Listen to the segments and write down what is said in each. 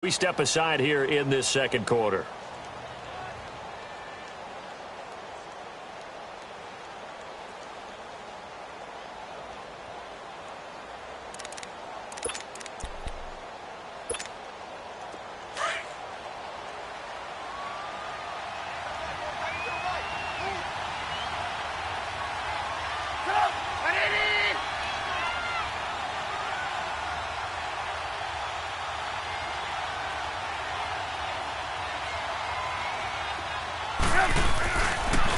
We step aside here in this second quarter.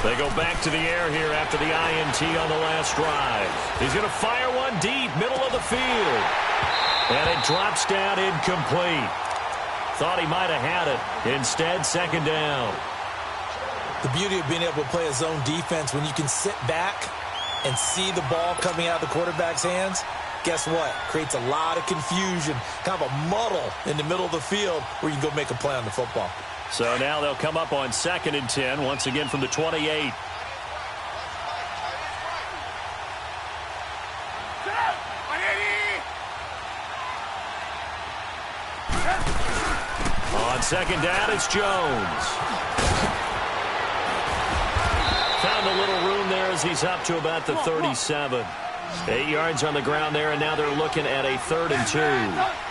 They go back to the air here after the INT on the last drive. He's going to fire one deep, middle of the field. And it drops down incomplete. Thought he might have had it. Instead, second down. The beauty of being able to play a zone defense when you can sit back and see the ball coming out of the quarterback's hands, guess what? Creates a lot of confusion, kind of a muddle in the middle of the field where you can go make a play on the football. So now they'll come up on 2nd and 10, once again from the 28. On second down, it's Jones. Found a little room there as he's up to about the 37. 8 yards on the ground there, and now they're looking at a 3rd and 2.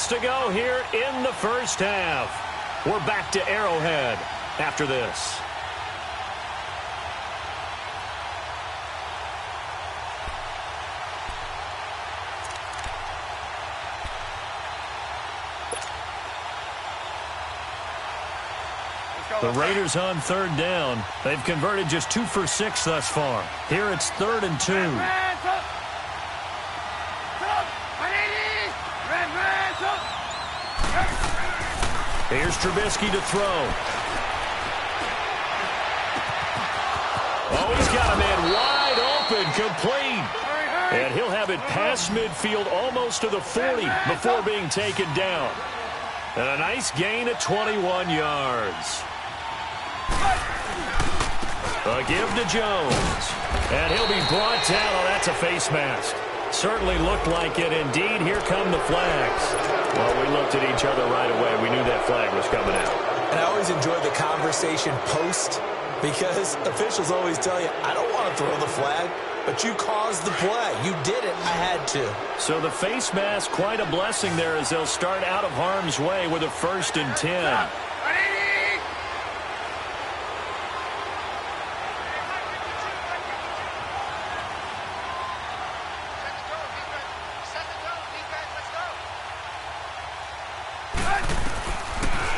To go here in the first half. We're back to Arrowhead after this. The Raiders on 3rd down. They've converted just 2 for 6 thus far. Here it's 3rd and 2. Here's Trubisky to throw. Oh, he's got a man wide open, complete. And he'll have it past midfield almost to the 40 before being taken down. And a nice gain of 21 yards. A give to Jones. And he'll be brought down. Oh, that's a face mask. Certainly looked like it. Indeed, here come the flags. Well, we looked at each other right away. We knew that flag was coming out. And I always enjoy the conversation post because officials always tell you, I don't want to throw the flag, but you caused the play. You did it. I had to. So the face mask, quite a blessing there as they'll start out of harm's way with a 1st and 10.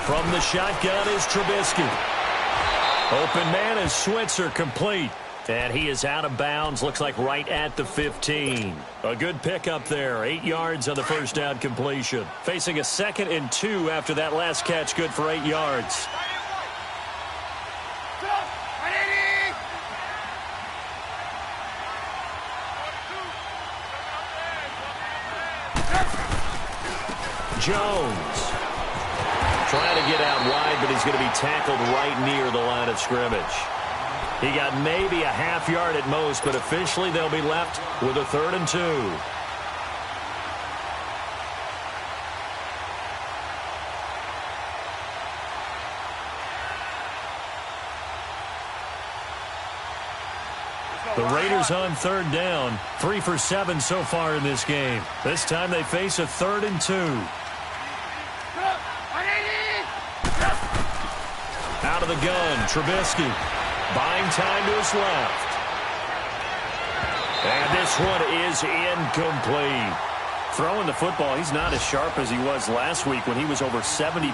From the shotgun is Trubisky. Open man is Switzer, complete. And he is out of bounds, looks like right at the 15. A good pickup there, 8 yards on the first down completion. Facing a 2nd and 2 after that last catch, good for 8 yards. Jones. Trying to get out wide, but he's going to be tackled right near the line of scrimmage. He got maybe a half yard at most, but officially they'll be left with a 3rd and 2. The Raiders on 3rd down, 3 for 7 so far in this game. This time they face a 3rd and 2. Out of the gun, Trubisky. Buying time to his left. And this one is incomplete. Throwing the football, he's not as sharp as he was last week when he was over 70%.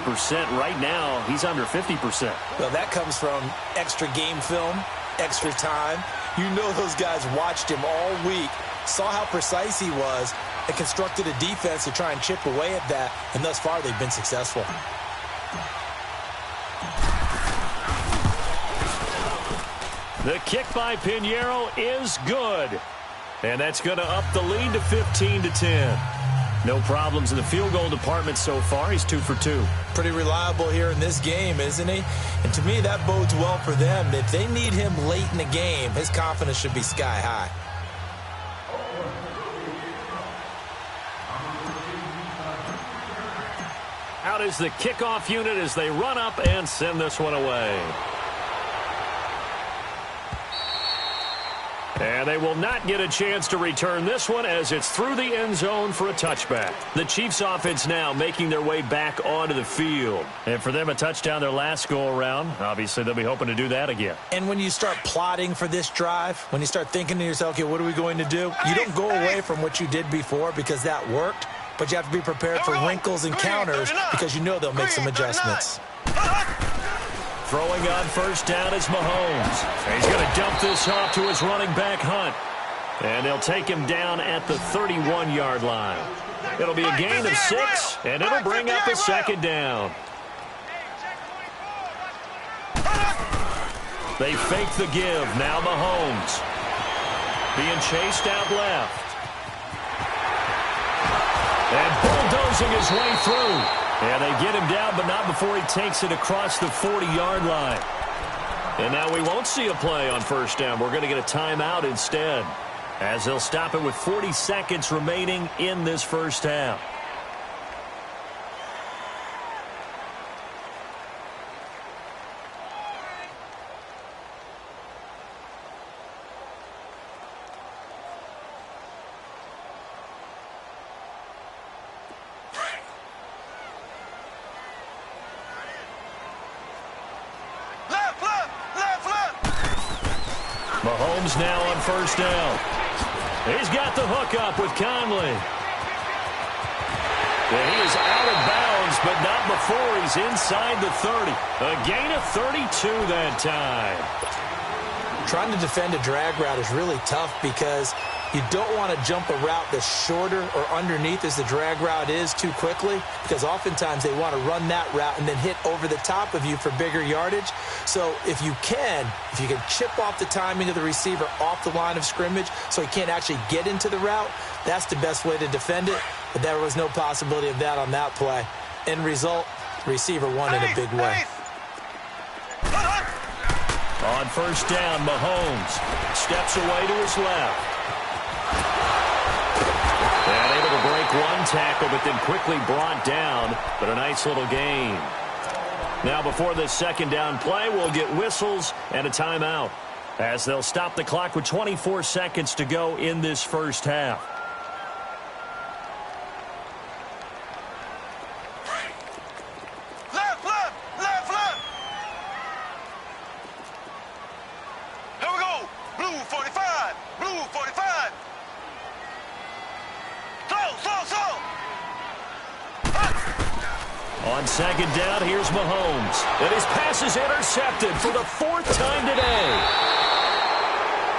Right now, he's under 50%. Well, that comes from extra game film, extra time. You know those guys watched him all week, saw how precise he was, and constructed a defense to try and chip away at that. And thus far, they've been successful. The kick by Pinheiro is good. And that's going to up the lead to 15-10. No problems in the field goal department so far. He's 2 for 2. Pretty reliable here in this game, isn't he? And to me, that bodes well for them. If they need him late in the game, his confidence should be sky high. Out is the kickoff unit as they run up and send this one away. And they will not get a chance to return this one as it's through the end zone for a touchback. The Chiefs offense now making their way back onto the field. And for them, a touchdown their last go-around. Obviously, they'll be hoping to do that again. And when you start plotting for this drive, when you start thinking to yourself, okay, what are we going to do? You don't go away from what you did before because that worked, but you have to be prepared for wrinkles and counters because you know they'll make some adjustments. Throwing on first down is Mahomes. He's going to dump this off to his running back, Hunt. And they'll take him down at the 31-yard line. It'll be a gain of 6, and it'll bring up a second down. They fake the give. Now Mahomes. Being chased out left. And bulldozing his way through. And they get him down, but not before he takes it across the 40-yard line. And now we won't see a play on first down. We're going to get a timeout instead, as they'll stop it with 40 seconds remaining in this first half. Mahomes now on first down. He's got the hook up with Conley. And he is out of bounds, but not before he's inside the 30. A gain of 32 that time. Trying to defend a drag route is really tough because you don't want to jump a route that's shorter or underneath as the drag route is too quickly, because oftentimes they want to run that route and then hit over the top of you for bigger yardage. So if you can chip off the timing of the receiver off the line of scrimmage so he can't actually get into the route, that's the best way to defend it. But there was no possibility of that on that play. End result, receiver won in a big way. On first down, Mahomes steps away to his left. And able to break one tackle, but then quickly brought down. But a nice little gain. Now before this second down play, we'll get whistles and a timeout, as they'll stop the clock with 24 seconds to go in this first half. On second down, here's Mahomes. And his pass is intercepted for the 4th time today.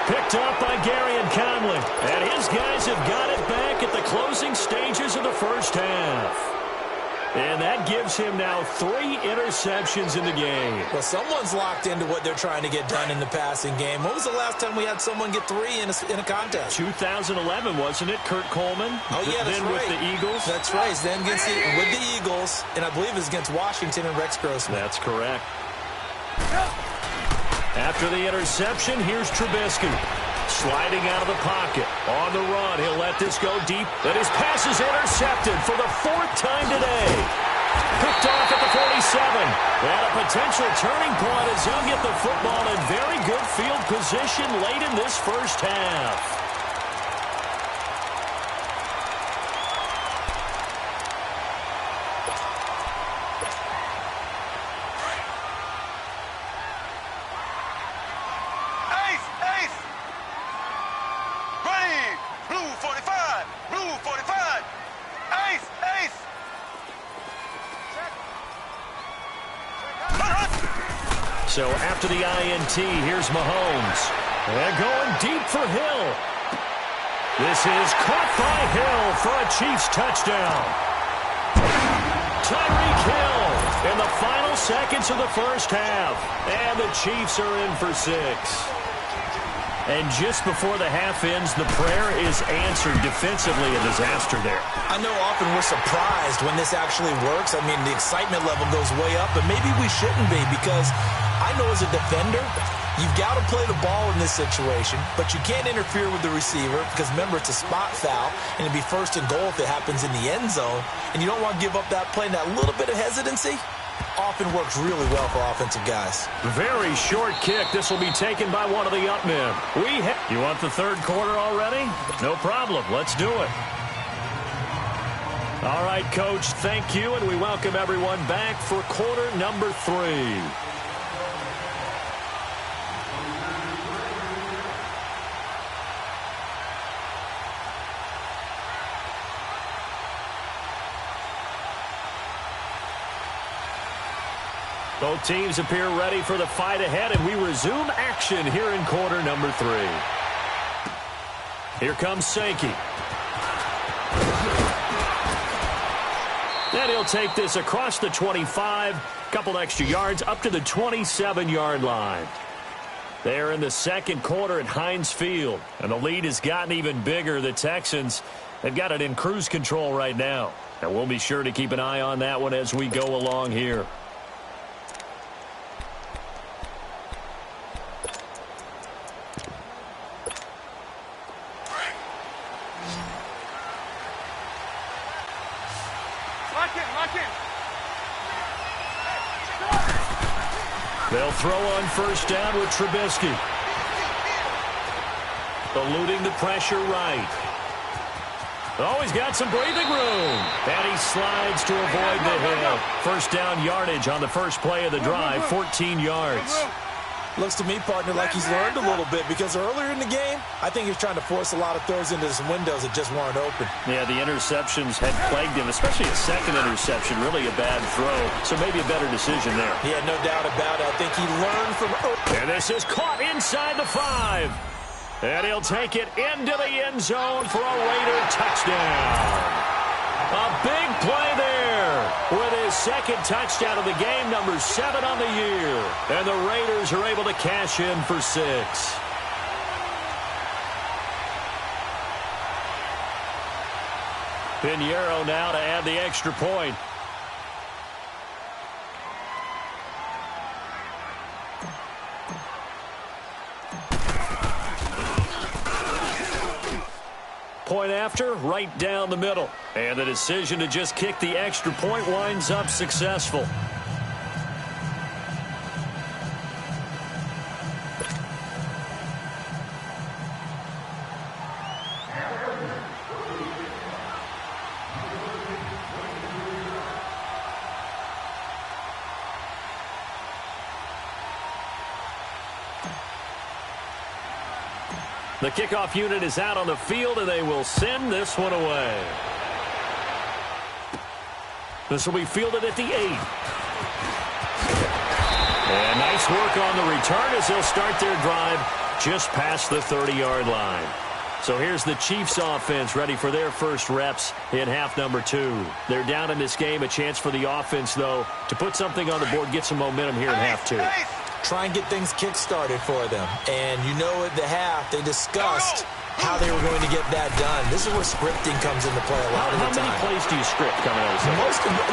Picked up by Gary and Conley. And his guys have got it back at the closing stages of the first half. And that gives him now 3 interceptions in the game. Well, someone's locked into what they're trying to get done in the passing game. When was the last time we had someone get 3 in a contest? 2011, wasn't it? Kurt Coleman. Oh, yeah, that's then right. with the Eagles. That's right. Then with the Eagles, and I believe it was against Washington and Rex Grossman. That's correct. After the interception, here's Trubisky. Sliding out of the pocket. On the run, he'll let this go deep. But his pass is intercepted for the 4th time today. Picked off at the 47. And a potential turning point as he'll get the football in very good field position late in this first half. So after the INT, here's Mahomes. And going deep for Hill. This is caught by Hill for a Chiefs touchdown. Tyreek Hill in the final seconds of the first half. And the Chiefs are in for 6. And just before the half ends, the prayer is answered defensively. A disaster there. I know often we're surprised when this actually works. I mean, the excitement level goes way up, but maybe we shouldn't be, because I know as a defender, you've got to play the ball in this situation, but you can't interfere with the receiver because, remember, it's a spot foul, and it'd be first and goal if it happens in the end zone, and you don't want to give up that play. And that little bit of hesitancy often works really well for offensive guys. Very short kick. This will be taken by one of the up men. You want the third quarter already? No problem. Let's do it. All right, Coach, thank you, and we welcome everyone back for quarter number 3. Both teams appear ready for the fight ahead, and we resume action here in quarter number 3. Here comes Sankey. And he'll take this across the 25, couple extra yards up to the 27-yard line. They're in the second quarter at Heinz Field, and the lead has gotten even bigger. The Texans, they've got it in cruise control right now, and we'll be sure to keep an eye on that one as we go along here. They'll throw on first down with Trubisky. Eluding the pressure right. Oh, he's got some breathing room. And he slides to avoid the hit. First down yardage on the first play of the drive, 14 yards. Looks to me, partner, like he's learned a little bit, because earlier in the game, I think he was trying to force a lot of throws into some windows that just weren't open. Yeah, the interceptions had plagued him, especially a second interception, really a bad throw. So maybe a better decision there. Yeah, no doubt about it. I think he learned from... And this is caught inside the 5. And he'll take it into the end zone for a Raider touchdown. A big play there with his second touchdown of the game, number 7 on the year. And the Raiders are able to cash in for 6. Pinheiro now to add the extra point. Point after, right down the middle. And the decision to just kick the extra point winds up successful. The kickoff unit is out on the field, and they will send this one away. This will be fielded at the 8. And nice work on the return as they'll start their drive just past the 30-yard line. So here's the Chiefs offense ready for their first reps in half number 2. They're down in this game. A chance for the offense, though, to put something on the board, get some momentum here in half 2. Try and get things kick-started for them. And you know at the half, they discussed how they were going to get that done. This is where scripting comes into play a lot of the time. How many plays do you script coming out of the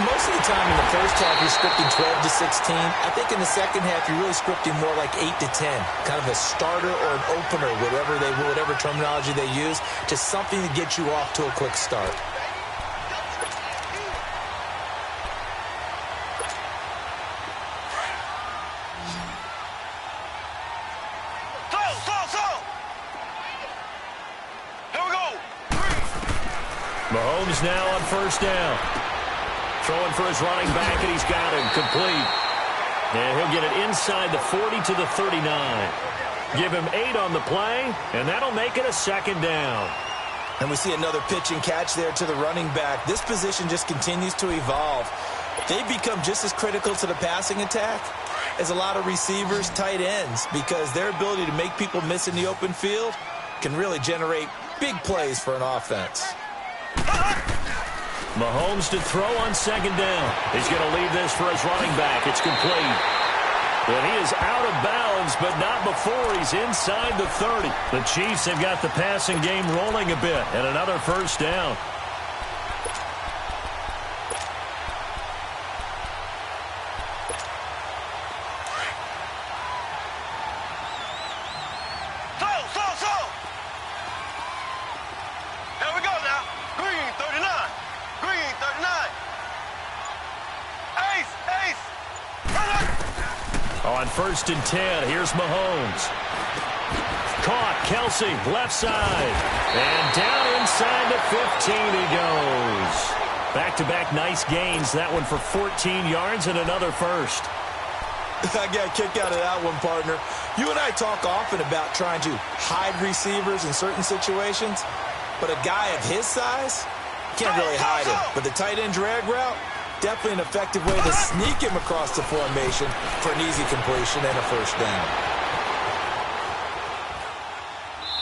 Most of the time in the first half, you're scripting 12 to 16. I think in the second half, you're really scripting more like 8 to 10. Kind of a starter or an opener, whatever terminology they use, just something to get you off to a quick start. Mahomes now on first down. Throwing for his running back, and he's got him complete. And he'll get it inside the 40 to the 39. Give him 8 on the play, and that'll make it a second down. And we see another pitch and catch there to the running back. This position just continues to evolve. They've become just as critical to the passing attack as a lot of receivers, tight ends, because their ability to make people miss in the open field can really generate big plays for an offense. Mahomes to throw on second down. He's going to leave this for his running back. It's complete. And he is out of bounds, but not before he's inside the 30. The Chiefs have got the passing game rolling a bit, and another first down. On 1st and 10, here's Mahomes. Caught, Kelsey, left side. And down inside the 15 he goes. Back-to-back nice gains. That one for 14 yards and another first. I got a kick out of that one, partner. You and I talk often about trying to hide receivers in certain situations, but a guy of his size can't really hide him. But the tight end drag route, definitely an effective way to sneak him across the formation for an easy completion and a first down.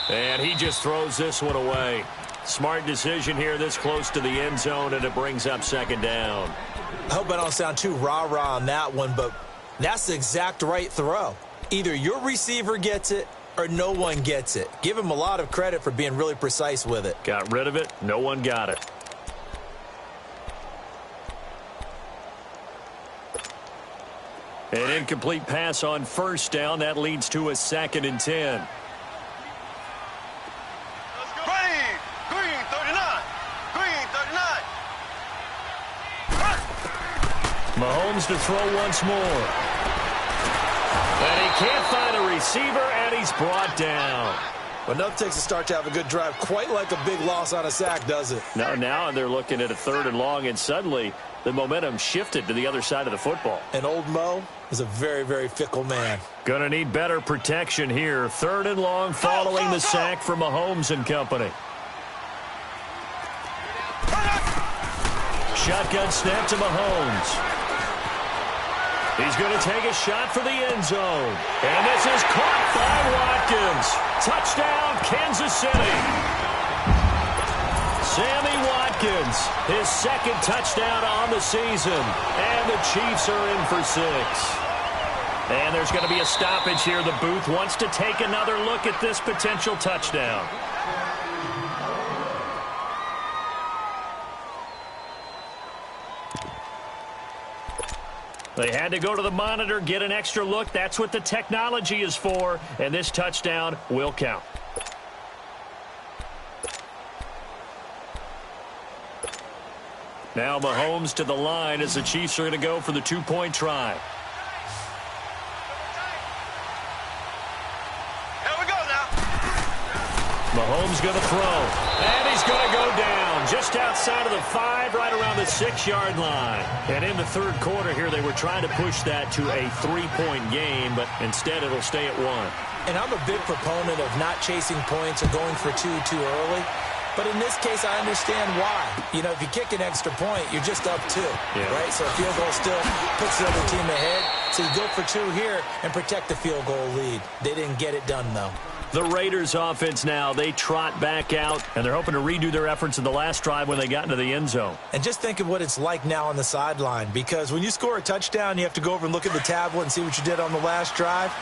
And he just throws this one away. Smart decision here this close to the end zone, and it brings up 2nd down. I hope I don't sound too rah-rah on that one, but that's the exact right throw. Either your receiver gets it or no one gets it. Give him a lot of credit for being really precise with it. Got rid of it. No one got it. An incomplete pass on 1st down. That leads to a 2nd and 10. Green 39. Green 39. Mahomes to throw once more. And he can't find a receiver, and he's brought down. But enough takes a start to have a good drive. Quite like a big loss on a sack, does it? Now they're looking at a 3rd and long, and suddenly the momentum shifted to the other side of the football. And old Mo is a very, very fickle man. Gonna need better protection here. 3rd and long following the sack from Mahomes and company. Shotgun snap to Mahomes. He's going to take a shot for the end zone. And this is caught by Watkins. Touchdown, Kansas City. Sammy Watkins, his 2nd touchdown on the season. And the Chiefs are in for 6. And there's going to be a stoppage here. The booth wants to take another look at this potential touchdown. They had to go to the monitor, get an extra look. That's what the technology is for. And this touchdown will count. Now Mahomes to the line as the Chiefs are going to go for the 2-point try. Here we go now. Mahomes going to throw. And he's going to go down just outside of the 5, right around the 6-yard line. And in the 3rd quarter here, they were trying to push that to a 3-point game, but instead it'll stay at 1. And I'm a big proponent of not chasing points or going for 2 too early. But in this case, I understand why. You know, if you kick an extra point, you're just up 2, right? So a field goal still puts the other team ahead. So you go for 2 here and protect the field goal lead. They didn't get it done, though. The Raiders offense now, they trot back out, and they're hoping to redo their efforts in the last drive when they got into the end zone. And just think of what it's like now on the sideline, because when you score a touchdown, you have to go over and look at the tablet and see what you did on the last drive.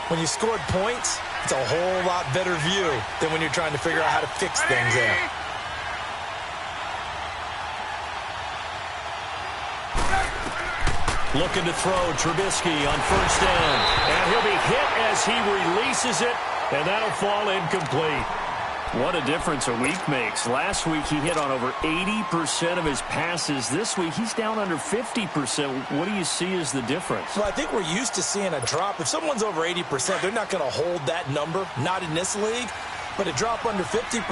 When you scored points, it's a whole lot better view than when you're trying to figure out how to fix things out. Looking to throw, Trubisky on 1st down. And he'll be hit as he releases it, and that'll fall incomplete. What a difference a week makes. Last week he hit on over 80% of his passes. This week he's down under 50%. What do you see as the difference? Well, I think we're used to seeing a drop. If someone's over 80%, they're not going to hold that number, not in this league. But a drop under 50%,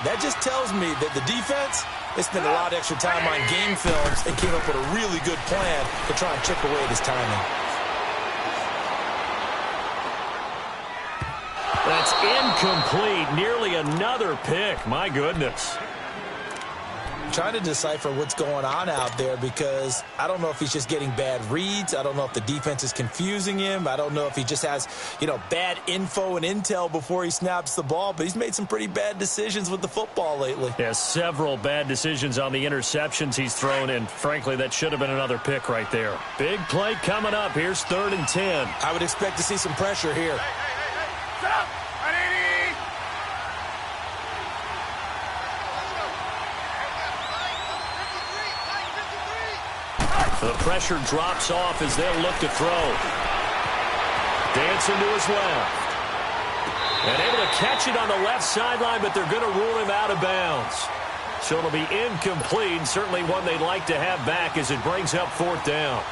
that just tells me that the defense, they spent a lot of extra time on game films and came up with a really good plan to try and chip away at his timing. That's incomplete. Nearly another pick. My goodness. trying to decipher what's going on out there because I don't know if he's just getting bad reads. I don't know if the defense is confusing him. I don't know if he just has, bad info and intel before he snaps the ball, but he's made some pretty bad decisions with the football lately. Yeah, several bad decisions on the interceptions he's thrown, and frankly, that should have been another pick right there. Big play coming up. Here's 3rd and 10. I would expect to see some pressure here. Set up. Ready? The pressure drops off as they'll look to throw. Dancing to his left. And able to catch it on the left sideline, but they're going to rule him out of bounds. So it'll be incomplete, certainly one they'd like to have back as it brings up 4th down.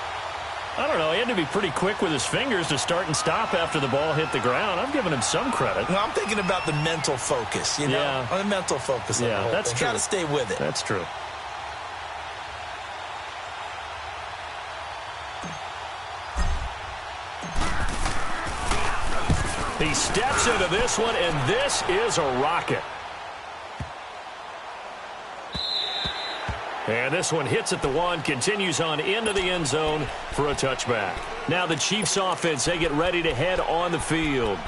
I don't know, he had to be pretty quick with his fingers to start and stop after the ball hit the ground. I'm giving him some credit. No, I'm thinking about the mental focus, Yeah. The mental focus of the whole that's thing. true. Got to stay with it. That's true. He steps into this one, and this is a rocket. And this one hits at the 1, continues on into the end zone for a touchback. Now the Chiefs offense, they get ready to head on the field.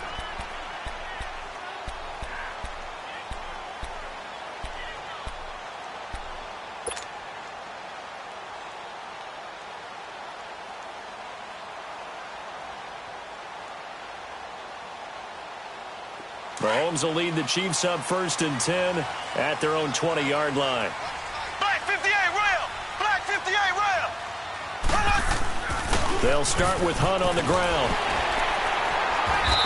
Mahomes will lead the Chiefs up 1st and 10 at their own 20-yard line. Black 58 rail. Black 58 rail. They'll start with Hunt on the ground.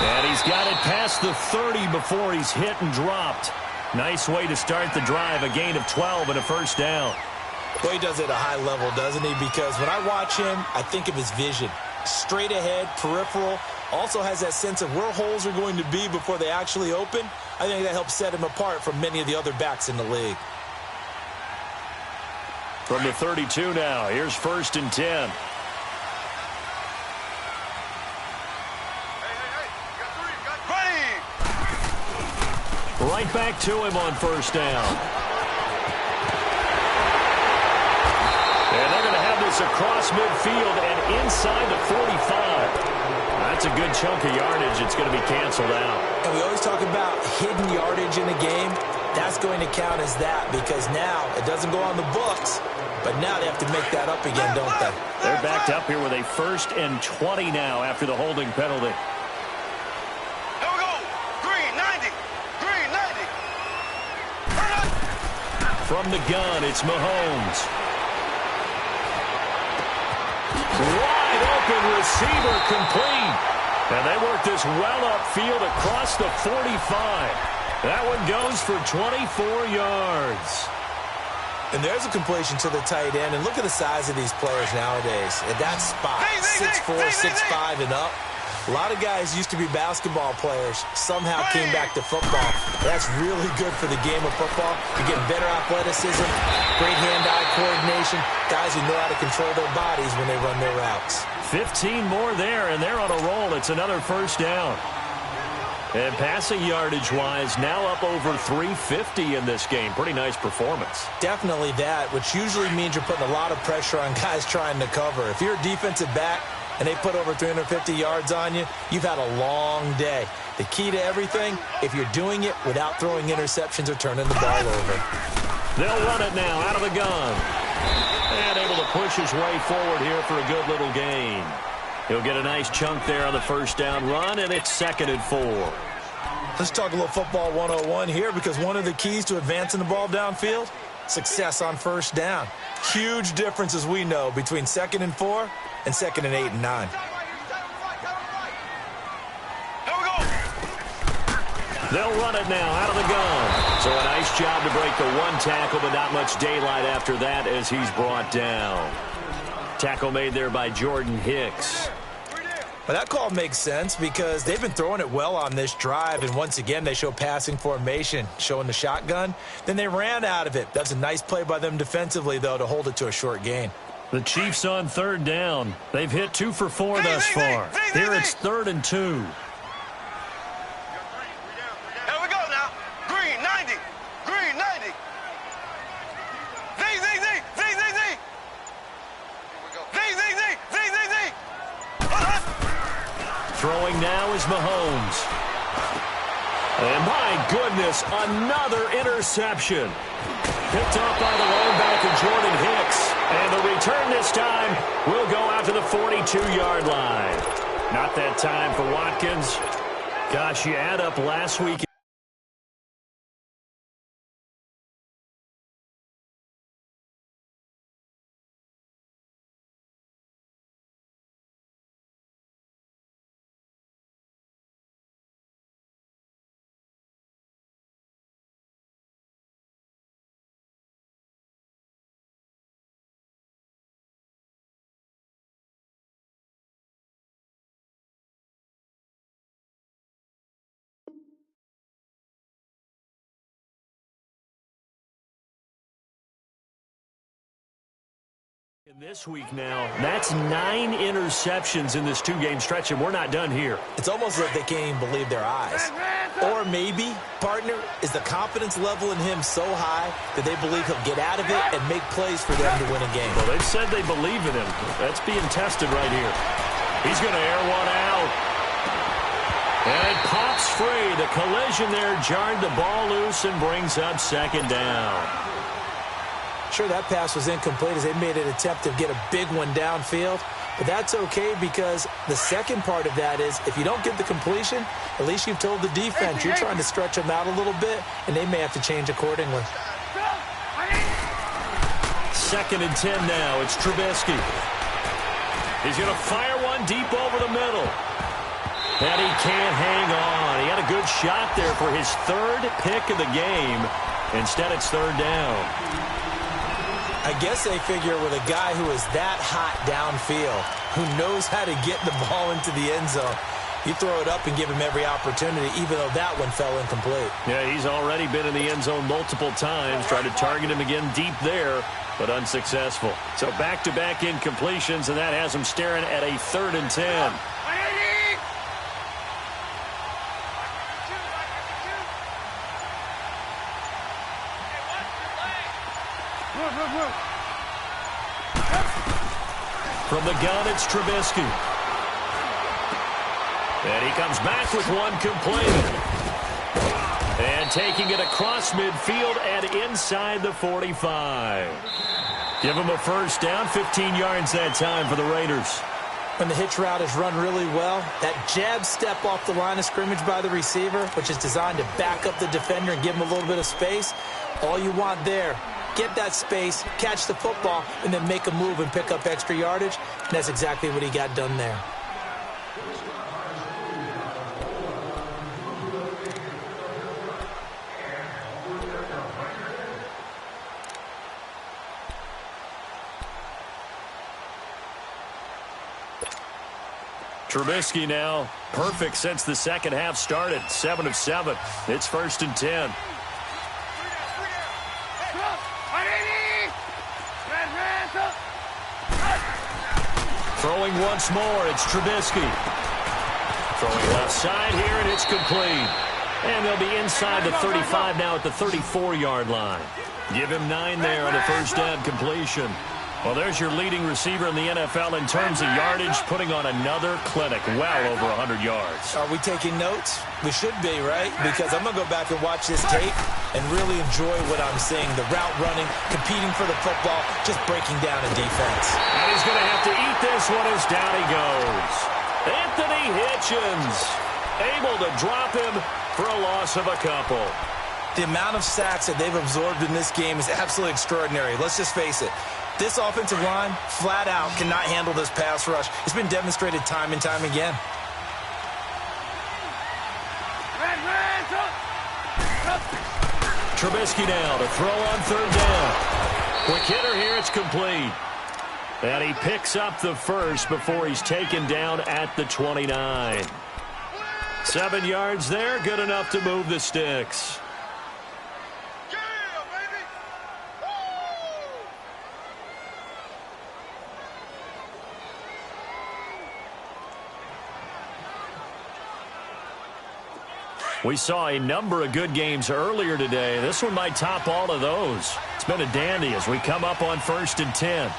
And he's got it past the 30 before he's hit and dropped. Nice way to start the drive, a gain of 12 and a 1st down. Well, he does it at a high level, doesn't he? Because when I watch him, I think of his vision. Straight ahead, peripheral, also has that sense of where holes are going to be before they actually open. I think that helps set him apart from many of the other backs in the league. From the 32 now, here's 1st and 10. Ready. Right back to him on 1st down. And they're going to have this across midfield and inside the 45. That's a good chunk of yardage. It's going to be canceled out. And we always talk about hidden yardage in a game. That's going to count as that because now it doesn't go on the books, but now they have to make that up again, don't they? They're backed up here with a 1st and 20 now after the holding penalty. Here we go. Green 90. Green 90. From the gun, it's Mahomes. Wide open receiver complete. And they work this well upfield across the 45. That one goes for 24 yards. And there's a completion to the tight end. And look at the size of these players nowadays. At that spot, 6'4", 6'5", and up. A lot of guys used to be basketball players, somehow came back to football. That's really good for the game of football. You get better athleticism, great hand-eye coordination, guys who know how to control their bodies when they run their routes. 15 more there, and they're on a roll. It's another 1st down. And passing yardage-wise, now up over 350 in this game. Pretty nice performance. Definitely that, which usually means you're putting a lot of pressure on guys trying to cover. If you're a defensive back, and they put over 350 yards on you, you've had a long day. The key to everything, if you're doing it without throwing interceptions or turning the ball over. They'll run it now out of the gun. And able to push his way forward here for a good little gain. He'll get a nice chunk there on the 1st down run, and it's 2nd and 4. Let's talk a little football 101 here because one of the keys to advancing the ball downfield, success on 1st down. Huge difference, as we know, between 2nd and 4 and 2nd and 8 and 9. Here we go. They'll run it now out of the gun. So a nice job to break the 1 tackle, but not much daylight after that as he's brought down. Tackle made there by Jordan Hicks. But that call makes sense because they've been throwing it well on this drive, and once again they show passing formation, showing the shotgun. Then they ran out of it. That's a nice play by them defensively, though, to hold it to a short gain. The Chiefs on 3rd down. They've hit 2 for 4 thus far. Here it's 3rd and 2. Here we go now. Green 90. Green 90. Throwing now is Mahomes. And my goodness, another interception. Picked off by the linebacker, Jordan Hicks. And the return this time will go out to the 42-yard line. Not that time for Watkins. Gosh, you add up last week. This week now, that's 9 interceptions in this 2-game stretch, and we're not done here. It's almost like they can't even believe their eyes. Or maybe, partner, is the confidence level in him so high that they believe he'll get out of it and make plays for them to win a game. Well, they've said they believe in him. That's being tested right here. He's going to air one out. And it pops free. The collision there jarred the ball loose and brings up second down. Sure, that pass was incomplete as they made an attempt to get a big one downfield. But that's okay because the second part of that is if you don't get the completion, at least you've told the defense you're trying to stretch them out a little bit, and they may have to change accordingly. 2nd and 10 now. It's Trubisky. He's going to fire one deep over the middle. And he can't hang on. He had a good shot there for his 3rd pick of the game. Instead, it's 3rd down. I guess they figure with a guy who is that hot downfield, who knows how to get the ball into the end zone, you throw it up and give him every opportunity, even though that one fell incomplete. Yeah, he's already been in the end zone multiple times. Tried to target him again deep there, but unsuccessful. So back-to-back incompletions, and that has him staring at a 3rd and 10. From the gun, it's Trubisky. And he comes back with one complete. And taking it across midfield and inside the 45. Give him a first down, 15 yards that time for the Raiders. When the hitch route is run really well, that jab step off the line of scrimmage by the receiver, which is designed to back up the defender and give him a little bit of space, all you want there. Get that space, catch the football, and then make a move and pick up extra yardage. And that's exactly what he got done there. Trubisky now, perfect since the second half started. 7 of 7. It's 1st and 10. Throwing once more, it's Trubisky. Throwing left side here, and it's complete. And they'll be inside the 35 now at the 34-yard line. Give him 9 there on a first down completion. Well, there's your leading receiver in the NFL in terms of yardage, putting on another clinic, well over 100 yards. Are we taking notes? We should be, right? Because I'm going to go back and watch this tape and really enjoy what I'm seeing. The route running, competing for the football, just breaking down a defense. And he's going to have to eat this one as down he goes. Anthony Hitchens able to drop him for a loss of a couple. The amount of sacks that they've absorbed in this game is absolutely extraordinary. Let's just face it. This offensive line, flat out, cannot handle this pass rush. It's been demonstrated time and time again. Trubisky now to throw on 3rd down. Quick hitter here, it's complete. And he picks up the first before he's taken down at the 29. 7 yards there, good enough to move the sticks. We saw a number of good games earlier today. This one might top all of those. It's been a dandy as we come up on 1st and 10.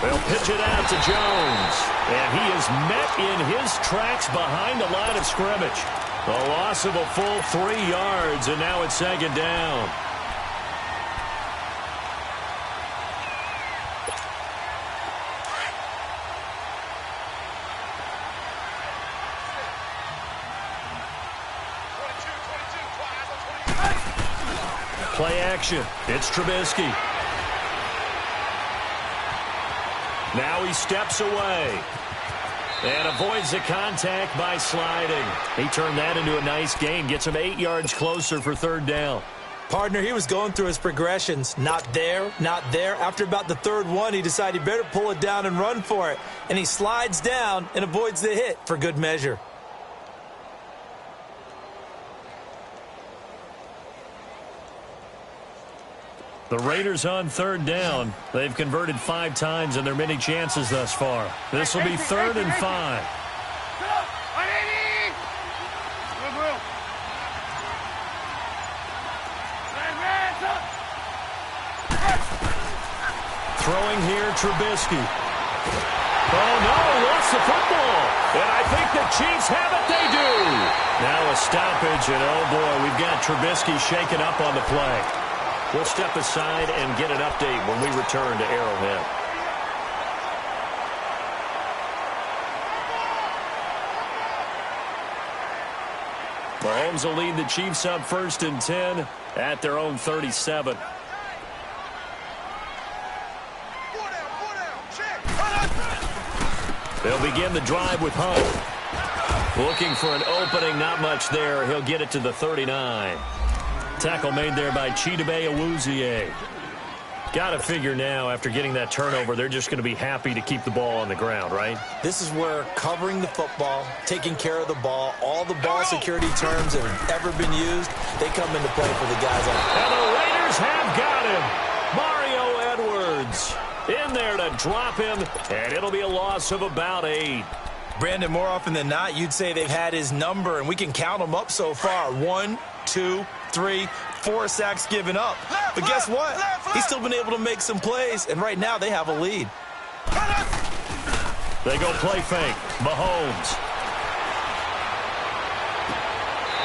They'll pitch it out to Jones. And he is met in his tracks behind the line of scrimmage. A loss of a full 3 yards, and now it's second down. Play action. It's Trubisky. Now he steps away and avoids the contact by sliding. He turned that into a nice gain. Gets him 8 yards closer for third down. Partner, he was going through his progressions. Not there, not there. After about the third one, he decided he better pull it down and run for it. And he slides down and avoids the hit for good measure. The Raiders on third down. They've converted 5 times in their many chances thus far. This will be 3rd and 5. Throwing here, Trubisky. Oh, no, he lost the football. And I think the Chiefs have it. They do. Now a stoppage, and oh, boy, we've got Trubisky shaken up on the play. We'll step aside and get an update when we return to Arrowhead. Mahomes will lead the Chiefs up 1st and 10 at their own 37. They'll begin the drive with Hunt. Looking for an opening, not much there. He'll get it to the 39. Tackle made there by Chidobe Awuzie. Got to figure now, after getting that turnover, they're just going to be happy to keep the ball on the ground, right? This is where covering the football, taking care of the ball, all the ball security terms that have ever been used, they come into play for the guys on. And the Raiders have got him. Mario Edwards in there to drop him, and it'll be a loss of about 8. Brandon, more often than not, you'd say they've had his number, and we can count them up so far. 1, 2, 3, 4 sacks given up. But guess what? He's still been able to make some plays, and right now they have a lead. They go play fake. Mahomes.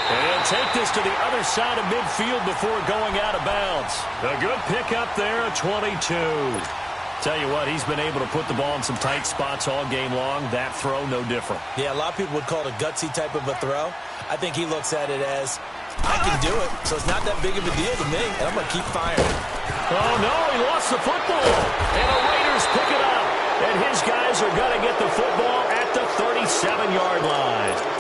And he'll take this to the other side of midfield before going out of bounds. A good pickup there at 22. Tell you what, he's been able to put the ball in some tight spots all game long. That throw, no different. Yeah, a lot of people would call it a gutsy type of a throw. I think he looks at it as, I can do it, so it's not that big of a deal to me, and I'm going to keep firing. Oh, no, he lost the football. And the Raiders pick it up. And his guys are going to get the football at the 37-yard line.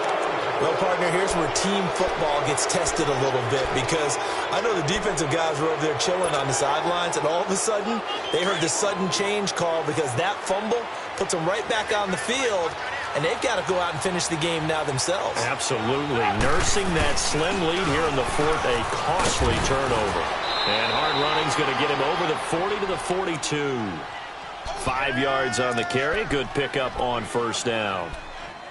Well, partner, here's where team football gets tested a little bit, because I know the defensive guys were over there chilling on the sidelines, and all of a sudden, they heard the sudden change call because that fumble puts them right back on the field, and they've got to go out and finish the game now themselves. Absolutely. Nursing that slim lead here in the 4th, a costly turnover. And hard running's going to get him over the 40 to the 42. 5 yards on the carry. Good pickup on 1st down.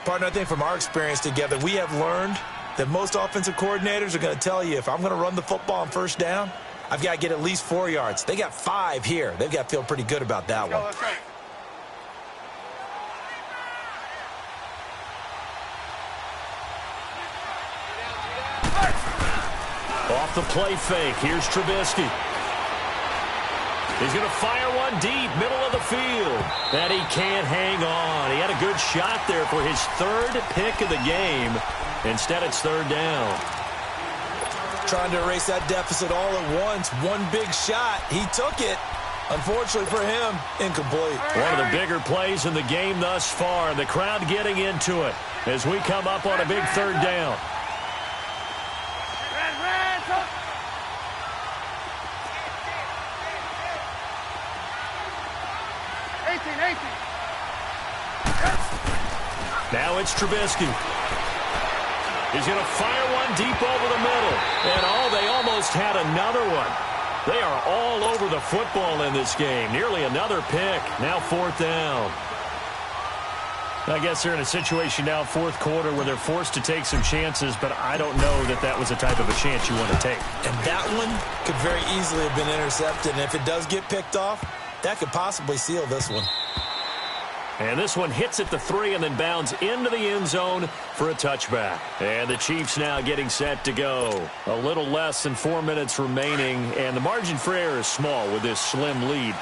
Partner, I think from our experience together, we have learned that most offensive coordinators are going to tell you, if I'm going to run the football on 1st down, I've got to get at least 4 yards. They got 5 here. They've got to feel pretty good about that one. Off the play fake. Here's Trubisky. He's going to fire one deep, middle of the field. And he can't hang on. He had a good shot there for his 3rd pick of the game. Instead, it's 3rd down. Trying to erase that deficit all at once. One big shot. He took it. Unfortunately for him, incomplete. One of the bigger plays in the game thus far. The crowd getting into it as we come up on a big 3rd down. Now it's Trubisky. He's going to fire one deep over the middle. And, they almost had another one. They are all over the football in this game. Nearly another pick. Now 4th down. I guess they're in a situation now, 4th quarter, where they're forced to take some chances, but I don't know that that was the type of a chance you want to take. And that one could very easily have been intercepted. And if it does get picked off, That could possibly seal this one. And this one hits at the 3 and then bounds into the end zone for a touchback. And the Chiefs now getting set to go. A little less than 4 minutes remaining, and the margin for error is small with this slim lead.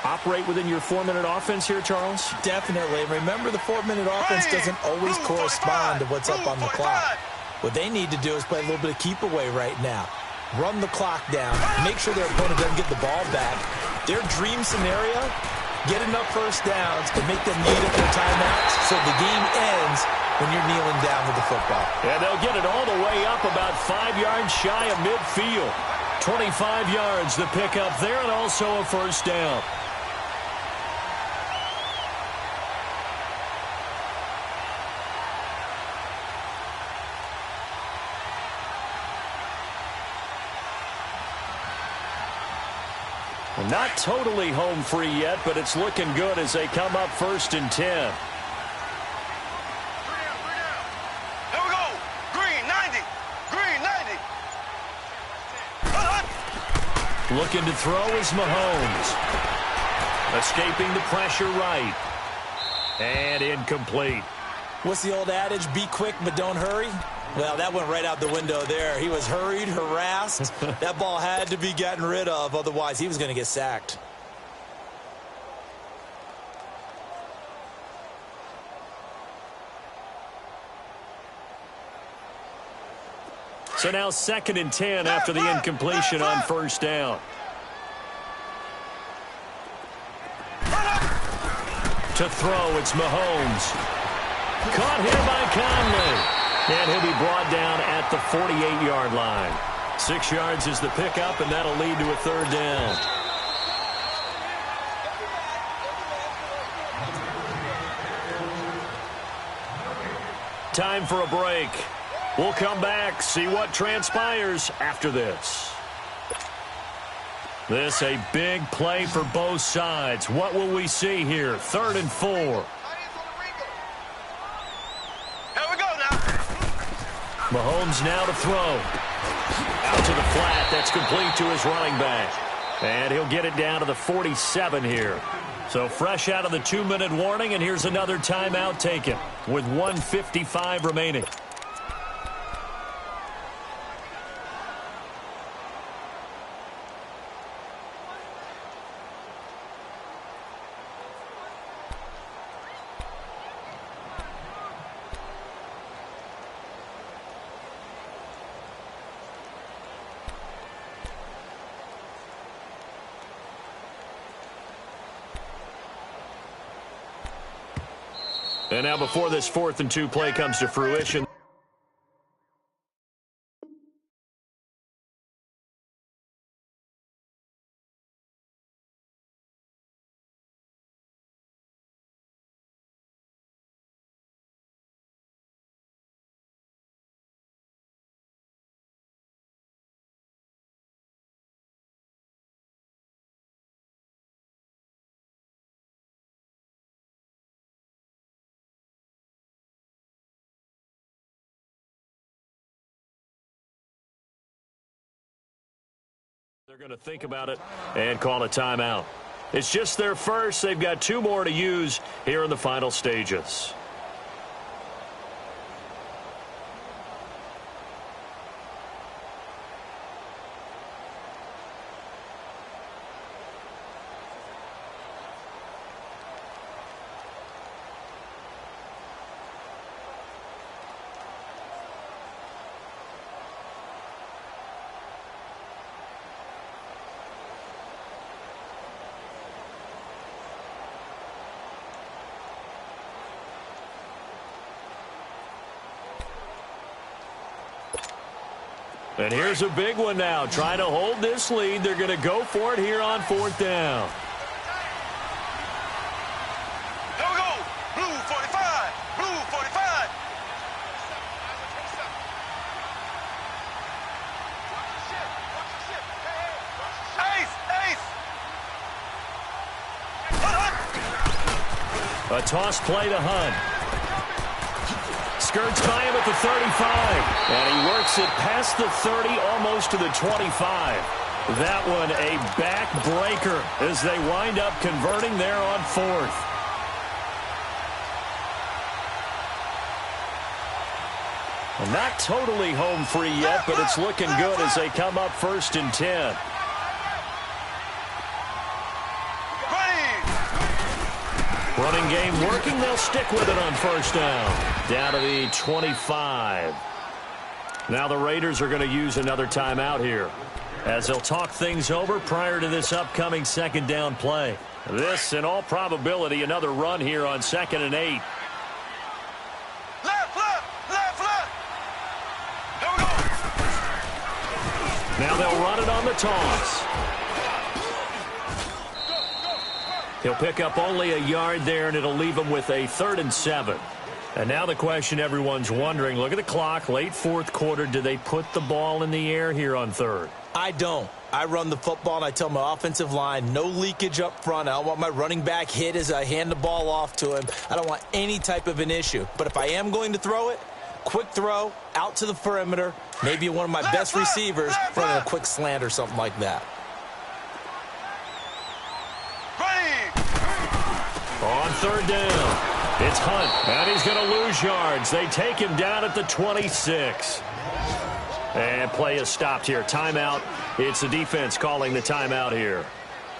Operate within your 4-minute offense here, Charles? Definitely. Remember, the 4-minute offense doesn't always correspond to what's up on the clock. What they need to do is play a little bit of keep away right now. Run the clock down. Make sure their opponent doesn't get the ball back. Their dream scenario, get enough first downs and make them need up their timeouts so the game ends when you're kneeling down with the football. And they'll get it all the way up about 5 yards shy of midfield. 25 yards to pick up there and also a first down. Not totally home free yet, but it's looking good as they come up 1st and 10. Here we go. Green, 90. Green, 90. Looking to throw is Mahomes. Escaping the pressure right. And incomplete. What's the old adage? Be quick, but don't hurry. Well, that went right out the window there. He was hurried, harassed. That ball had to be gotten rid of. Otherwise, he was going to get sacked. So now 2nd and 10 after the incompletion on first down. To throw, it's Mahomes. Caught here by Conley. And he'll be brought down at the 48-yard line. 6 yards is the pickup, and that'll lead to a 3rd down. Time for a break. We'll come back, see what transpires after this. This a big play for both sides. What will we see here? 3rd and 4. Mahomes now to throw. Out to the flat. That's complete to his running back. And he'll get it down to the 47 here. So fresh out of the 2-minute warning, and here's another timeout taken with 1:55 remaining. And now before this 4th and 2 play comes to fruition, they're going to think about it and call a timeout. It's just their first. They've got 2 more to use here in the final stages. And here's a big one now. Trying to hold this lead. They're going to go for it here on 4th down. Here we go. Blue 45. Blue 45. Ace. Ace. A toss play to Hunt. Skirts by him at the 35. And he works it past the 30, almost to the 25. That one a back-breaker as they wind up converting there on 4th. Well, not totally home free yet, but it's looking good as they come up 1st and 10. Running game working. They'll stick with it on 1st down. Down to the 25. Now the Raiders are going to use another timeout here, as they'll talk things over prior to this upcoming 2nd down play. This, in all probability, another run here on 2nd and 8. Left. Here we go. Now they'll run it on the toss. He'll pick up only a yard there, and it'll leave him with a 3rd and 7. And now the question everyone's wondering, look at the clock, late 4th quarter, do they put the ball in the air here on 3rd? I don't. I run the football, and I tell my offensive line, no leakage up front. I don't want my running back hit as I hand the ball off to him. I don't want any type of an issue. But if I am going to throw it, quick throw, out to the perimeter, maybe one of my best receivers running a quick slant or something like that. On 3rd down, it's Hunt, and he's going to lose yards. They take him down at the 26. And play is stopped here. Timeout. It's the defense calling the timeout here,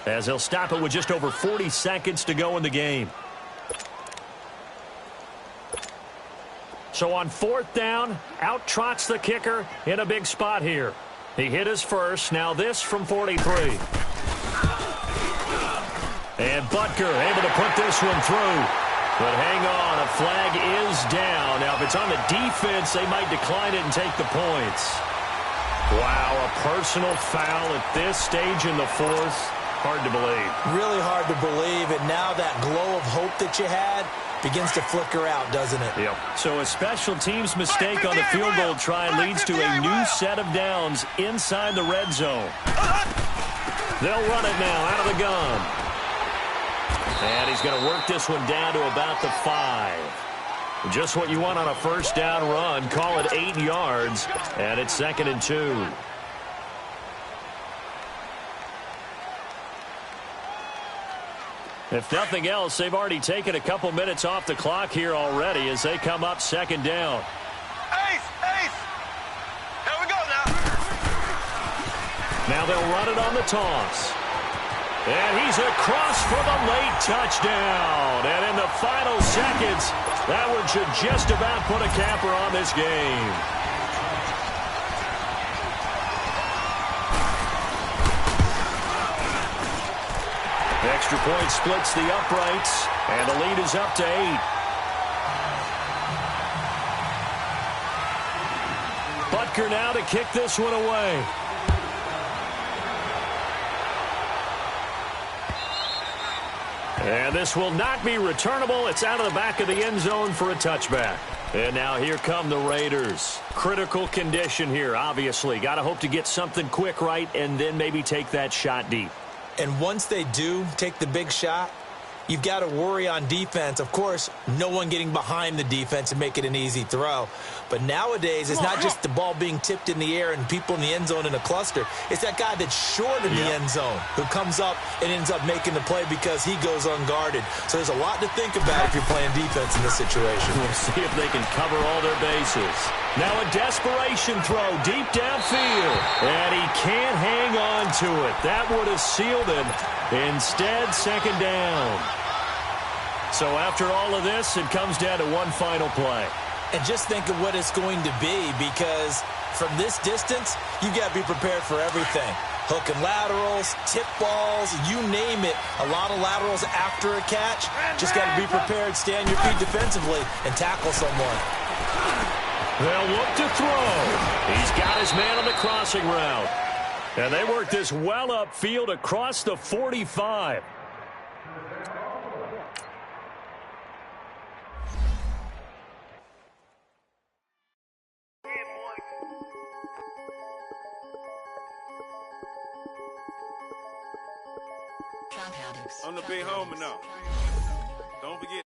as they'll stop it with just over 40 seconds to go in the game. So on 4th down, out trots the kicker in a big spot here. He hit his first. Now this from 43. And Butker able to put this one through. But hang on, a flag is down. Now, if it's on the defense, they might decline it and take the points. Wow, a personal foul at this stage in the 4th. Hard to believe. Really hard to believe, and now that glow of hope that you had begins to flicker out, doesn't it? Yep. So a special teams mistake on the field goal try leads to a new set of downs inside the red zone. They'll run it now out of the gun. And he's going to work this one down to about the 5. Just what you want on a 1st down run. Call it 8 yards, and it's 2nd and 2. If nothing else, they've already taken a couple minutes off the clock here already as they come up 2nd down. Ace. Here we go now. Now they'll run it on the toss. And he's across for the late touchdown. And in the final seconds, that one should just about put a capper on this game. Extra point splits the uprights, and the lead is up to 8. Butker now to kick this one away. And this will not be returnable. It's out of the back of the end zone for a touchback. And now here come the Raiders. Critical condition here, obviously. Got to hope to get something quick right and then maybe take that shot deep. And once they do take the big shot, you've got to worry on defense. Of course, no one getting behind the defense and make it an easy throw. But nowadays, it's not just the ball being tipped in the air and people in the end zone in a cluster. It's that guy that's short in the end zone who comes up and ends up making the play because he goes unguarded. So there's a lot to think about if you're playing defense in this situation. We'll see if they can cover all their bases. Now a desperation throw deep downfield. And he can't hang on to it. That would have sealed him. Instead, 2nd down. So after all of this, it comes down to one final play. And just think of what it's going to be, because from this distance, you've got to be prepared for everything. Hook and laterals, tip balls, you name it. A lot of laterals after a catch. Just got to be prepared, stay on your feet defensively, and tackle someone. They'll look to throw. He's got his man on the crossing route. And they work this well upfield across the 45. I'm the big homie now. Don't forget.